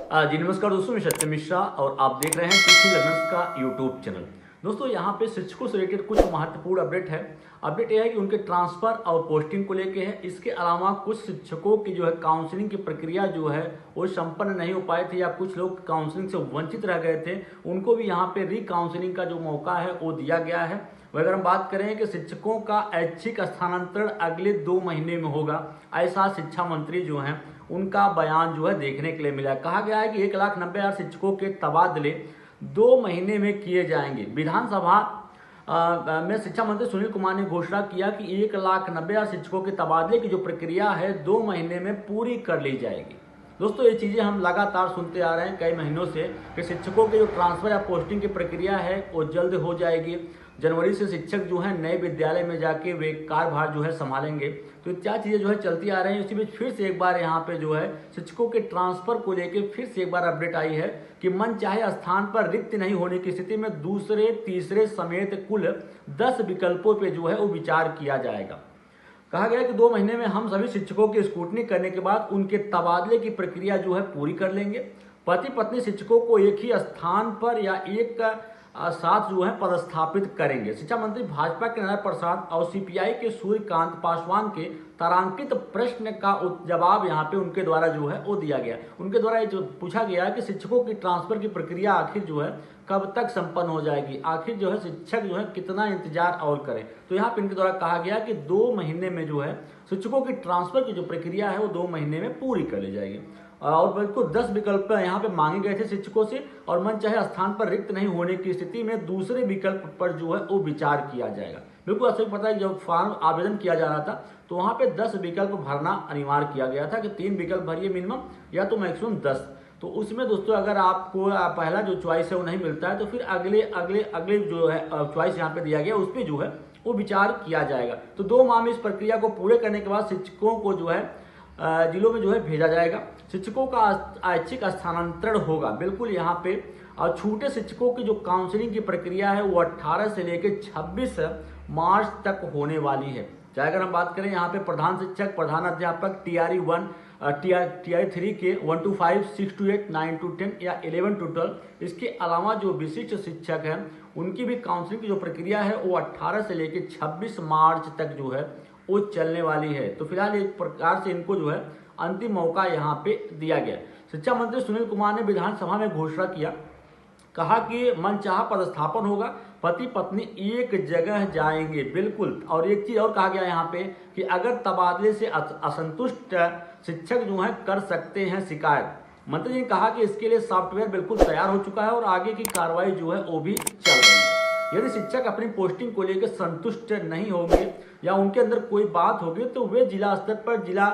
जी नमस्कार दोस्तों, मैं सत्यम मिश्रा और आप देख रहे हैं टीचिंग लर्नर्स का यूट्यूब चैनल। दोस्तों यहाँ पे शिक्षकों से रिलेटेड कुछ महत्वपूर्ण अपडेट है। अपडेट यह है कि उनके ट्रांसफर और पोस्टिंग को लेके है। इसके अलावा कुछ शिक्षकों की जो है काउंसलिंग की प्रक्रिया जो है वो संपन्न नहीं हो पाए थे या कुछ लोग काउंसलिंग से वंचित रह गए थे, उनको भी यहाँ पे काउंसलिंग का जो मौका है वो दिया गया है। अगर हम बात करें कि शिक्षकों का ऐच्छिक स्थानांतरण अगले 2 महीने में होगा, ऐसा शिक्षा मंत्री जो हैं उनका बयान जो है देखने के लिए मिला। कहा गया है कि 1,90,000 शिक्षकों के तबादले 2 महीने में किए जाएंगे। विधानसभा में शिक्षा मंत्री सुनील कुमार ने घोषणा किया कि 1,90,000 शिक्षकों के तबादले की जो प्रक्रिया है 2 महीने में पूरी कर ली जाएगी। दोस्तों ये चीज़ें हम लगातार सुनते आ रहे हैं कई महीनों से कि शिक्षकों के जो ट्रांसफर या पोस्टिंग की प्रक्रिया है वो जल्द हो जाएगी। जनवरी से शिक्षक जो है नए विद्यालय में जाके वे कार्यभार जो है संभालेंगे। तो क्या चीज़ें जो है चलती आ रही हैं। इसी बीच फिर से एक बार यहाँ पे जो है शिक्षकों के ट्रांसफर को लेके फिर से एक बार अपडेट आई है कि मन चाहे स्थान पर रिक्त नहीं होने की स्थिति में दूसरे तीसरे समेत कुल 10 विकल्पों पे जो है वो विचार किया जाएगा। कहा गया कि 2 महीने में हम सभी शिक्षकों की स्क्रूटनी करने के बाद उनके तबादले की प्रक्रिया जो है पूरी कर लेंगे। पति पत्नी शिक्षकों को एक ही स्थान पर या एक साथ जो है पदस्थापित करेंगे। शिक्षा मंत्री भाजपा के नारायण प्रसाद और सीपीआई के सूर्यकांत पासवान के तारांकित प्रश्न का जवाब यहाँ पे उनके द्वारा जो है वो दिया गया। उनके द्वारा ये जो पूछा गया कि शिक्षकों की ट्रांसफर की प्रक्रिया आखिर जो है कब तक संपन्न हो जाएगी, आखिर जो है शिक्षक जो है कितना इंतजार और करें। तो यहाँ पे इनके द्वारा कहा गया कि 2 महीने में जो है शिक्षकों की ट्रांसफर की जो प्रक्रिया है वो 2 महीने में पूरी कर ली जाएगी। और बिल्कुल 10 विकल्प यहाँ पे मांगे गए थे शिक्षकों से और मन चाहे स्थान पर रिक्त नहीं होने की स्थिति में दूसरे विकल्प पर जो है वो विचार किया जाएगा। बिल्कुल ऐसे पता है, जब फॉर्म आवेदन किया जा रहा था तो वहाँ पे 10 विकल्प भरना अनिवार्य किया गया था कि 3 विकल्प भरिए मिनिमम या तो मैक्सिमम 10। तो उसमें दोस्तों अगर आपको पहला जो चॉइस है वो नहीं मिलता है तो फिर अगले अगले अगले जो है चॉइस यहाँ पे दिया गया उस पर जो है वो विचार किया जाएगा। तो 2 माह में इस प्रक्रिया को पूरे करने के बाद शिक्षकों को जो है जिलों में जो है भेजा जाएगा। शिक्षकों का ऐच्छिक स्थानांतरण होगा। बिल्कुल यहाँ पे और छूटे शिक्षकों की जो काउंसलिंग की प्रक्रिया है वो 18 से लेकर 26 मार्च तक होने वाली है। चाहे अगर हम बात करें यहाँ पे प्रधान शिक्षक, प्रधान अध्यापक, TRE 1, TRE 3 के 1 to 5, 6 to 8, 9 to 10 या 11 to 12, इसके अलावा जो विशिष्ट शिक्षक हैं उनकी भी काउंसलिंग की जो प्रक्रिया है वो 18 से लेकर 26 मार्च तक जो है वो चलने वाली है। तो फिलहाल एक प्रकार से इनको जो है अंतिम मौका यहाँ पे दिया गया। शिक्षा मंत्री सुनील कुमार ने विधानसभा में घोषणा किया, कहा कि मनचाहा पदस्थापन होगा, पति पत्नी एक जगह जाएंगे। बिल्कुल, और एक चीज और कहा गया यहाँ पे कि अगर तबादले से असंतुष्ट शिक्षक जो है कर सकते हैं शिकायत। मंत्री जी ने कहा कि इसके लिए सॉफ्टवेयर बिल्कुल तैयार हो चुका है और आगे की कार्रवाई जो है वो भी चल रही है। यदि शिक्षक अपनी पोस्टिंग को लेकर संतुष्ट नहीं होंगे या उनके अंदर कोई बात होगी तो वे जिला स्तर पर जिला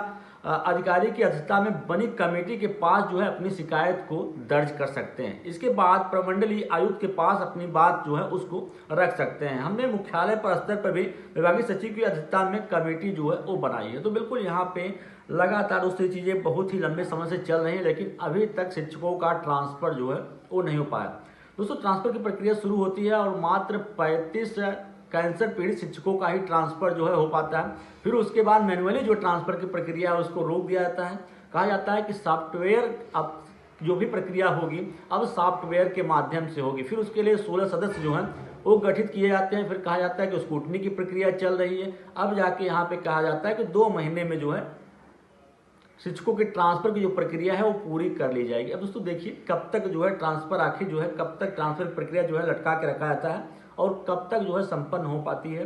अधिकारी की अध्यक्षता में बनी कमेटी के पास जो है अपनी शिकायत को दर्ज कर सकते हैं। इसके बाद प्रमंडलीय आयुक्त के पास अपनी बात जो है उसको रख सकते हैं। हमने मुख्यालय पर स्तर पर भी विभागीय सचिव की अध्यक्षता में कमेटी जो है वो बनाई है। तो बिल्कुल यहाँ पे लगातार उससे चीज़ें बहुत ही लंबे समय से चल रही हैं, लेकिन अभी तक शिक्षकों का ट्रांसफर जो है वो नहीं हो पाया। दोस्तों ट्रांसफर की प्रक्रिया शुरू होती है और मात्र 35 कैंसर पीड़ित शिक्षकों का ही ट्रांसफर जो है हो पाता है। फिर उसके बाद मैनुअली जो ट्रांसफर की प्रक्रिया है उसको रोक दिया जाता है। कहा जाता है कि सॉफ्टवेयर अब जो भी प्रक्रिया होगी अब सॉफ्टवेयर के माध्यम से होगी। फिर उसके लिए 16 सदस्य जो हैं वो गठित किए जाते हैं। फिर कहा जाता है कि स्क्रूटनी की प्रक्रिया चल रही है। अब जाके यहाँ पे कहा जाता है कि 2 महीने में जो है शिक्षकों के ट्रांसफर की जो प्रक्रिया है वो पूरी कर ली जाएगी। अब दोस्तों देखिए कब तक जो है ट्रांसफर आखिर जो है कब तक ट्रांसफर प्रक्रिया जो है लटका के रखा जाता है और कब तक जो है संपन्न हो पाती है।